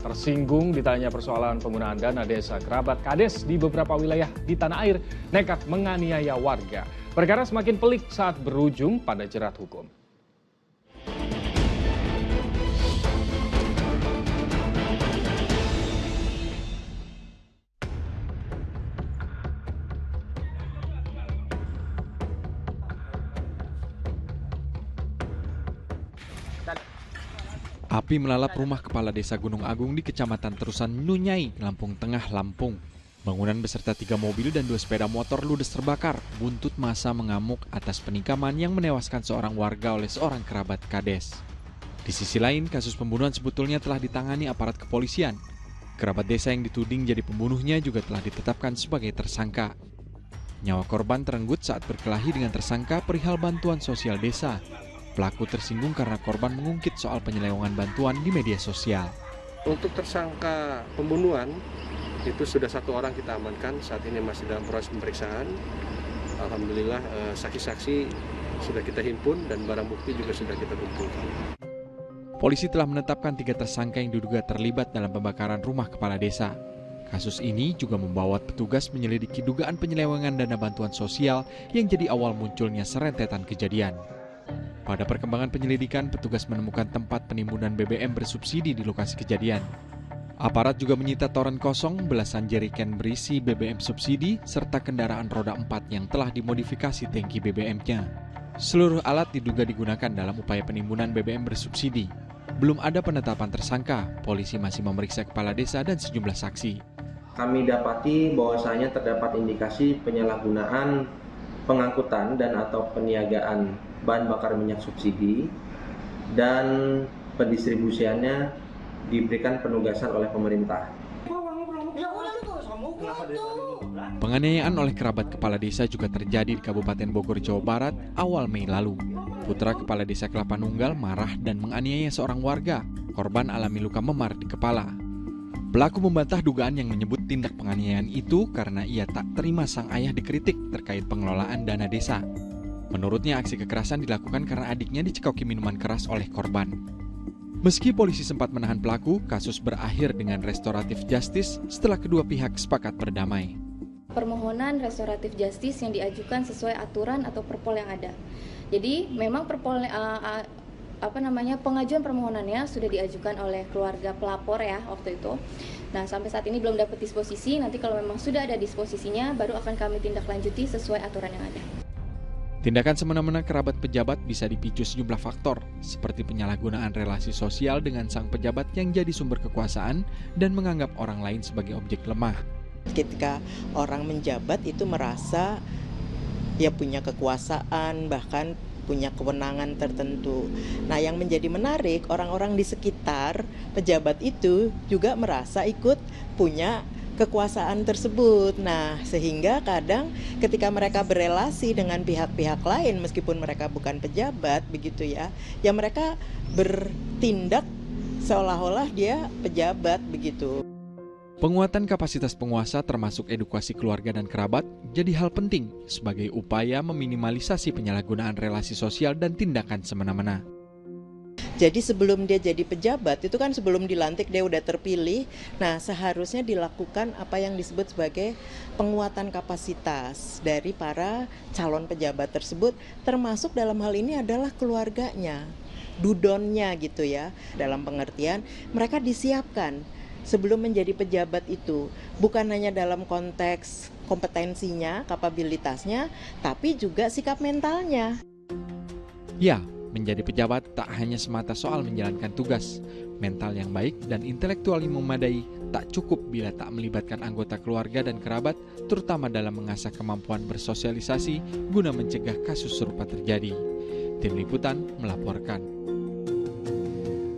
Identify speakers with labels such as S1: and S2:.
S1: tersinggung ditanya persoalan penggunaan dana desa. Kerabat kades di beberapa wilayah di tanah air nekat menganiaya warga. Perkara semakin pelik saat berujung pada jerat hukum.
S2: Api melalap rumah kepala desa Gunung Agung di Kecamatan Terusan Nunyai, Lampung Tengah, Lampung. Bangunan beserta 3 mobil dan 2 sepeda motor ludes terbakar. Buntut massa mengamuk atas penikaman yang menewaskan seorang warga oleh seorang kerabat kades. Di sisi lain, kasus pembunuhan sebetulnya telah ditangani aparat kepolisian. Kerabat desa yang dituding jadi pembunuhnya juga telah ditetapkan sebagai tersangka. Nyawa korban terenggut saat berkelahi dengan tersangka perihal bantuan sosial desa. Pelaku tersinggung karena korban mengungkit soal penyelewengan bantuan di media sosial.
S3: Untuk tersangka pembunuhan, itu sudah 1 orang kita amankan, saat ini masih dalam proses pemeriksaan. Alhamdulillah saksi-saksi sudah kita himpun dan barang bukti juga sudah kita kumpulkan.
S2: Polisi telah menetapkan 3 tersangka yang diduga terlibat dalam pembakaran rumah kepala desa. Kasus ini juga membawa petugas menyelidiki dugaan penyelewengan dana bantuan sosial yang jadi awal munculnya serentetan kejadian. Pada perkembangan penyelidikan, petugas menemukan tempat penimbunan BBM bersubsidi di lokasi kejadian. Aparat juga menyita toren kosong, belasan jeriken berisi BBM subsidi, serta kendaraan roda 4 yang telah dimodifikasi tangki BBM-nya. Seluruh alat diduga digunakan dalam upaya penimbunan BBM bersubsidi. Belum ada penetapan tersangka, polisi masih memeriksa kepala desa dan sejumlah saksi.
S4: Kami dapati bahwasanya terdapat indikasi penyalahgunaan pengangkutan dan atau peniagaan bahan bakar minyak subsidi dan pendistribusiannya diberikan penugasan oleh pemerintah.
S2: Penganiayaan oleh kerabat kepala desa juga terjadi di Kabupaten Bogor, Jawa Barat awal Mei lalu. Putra kepala desa Kelapa Nunggal marah dan menganiaya seorang warga. Korban alami luka memar di kepala. Pelaku membantah dugaan yang menyebut tindak penganiayaan itu karena ia tak terima sang ayah dikritik terkait pengelolaan dana desa. Menurutnya aksi kekerasan dilakukan karena adiknya dicekoki minuman keras oleh korban. Meski polisi sempat menahan pelaku, kasus berakhir dengan restoratif justice setelah kedua pihak sepakat berdamai.
S5: Permohonan restoratif justice yang diajukan sesuai aturan atau perpol yang ada. Jadi memang pengajuan permohonannya sudah diajukan oleh keluarga pelapor ya waktu itu. Nah sampai saat ini belum dapat disposisi, nanti kalau memang sudah ada disposisinya baru akan kami tindak lanjuti sesuai aturan yang ada.
S2: Tindakan semena-mena kerabat pejabat bisa dipicu sejumlah faktor, seperti penyalahgunaan relasi sosial dengan sang pejabat yang jadi sumber kekuasaan dan menganggap orang lain sebagai objek lemah.
S6: Ketika orang menjabat itu merasa ya punya kekuasaan, bahkan punya kewenangan tertentu. Nah, yang menjadi menarik, orang-orang di sekitar pejabat itu juga merasa ikut punya kekuasaan tersebut. Nah, sehingga kadang ketika mereka berelasi dengan pihak-pihak lain, meskipun mereka bukan pejabat, begitu ya mereka bertindak seolah-olah dia pejabat, begitu.
S2: Penguatan kapasitas penguasa termasuk edukasi keluarga dan kerabat jadi hal penting sebagai upaya meminimalisasi penyalahgunaan relasi sosial dan tindakan semena-mena.
S6: Jadi sebelum dia jadi pejabat, itu kan sebelum dilantik dia udah terpilih, nah seharusnya dilakukan apa yang disebut sebagai penguatan kapasitas dari para calon pejabat tersebut, termasuk dalam hal ini adalah keluarganya, dudonnya gitu ya, dalam pengertian mereka disiapkan sebelum menjadi pejabat itu, bukan hanya dalam konteks kompetensinya, kapabilitasnya, tapi juga sikap mentalnya.
S2: Ya, menjadi pejabat tak hanya semata soal menjalankan tugas. Mental yang baik dan intelektual yang memadai tak cukup bila tak melibatkan anggota keluarga dan kerabat, terutama dalam mengasah kemampuan bersosialisasi guna mencegah kasus serupa terjadi. Tim Liputan melaporkan.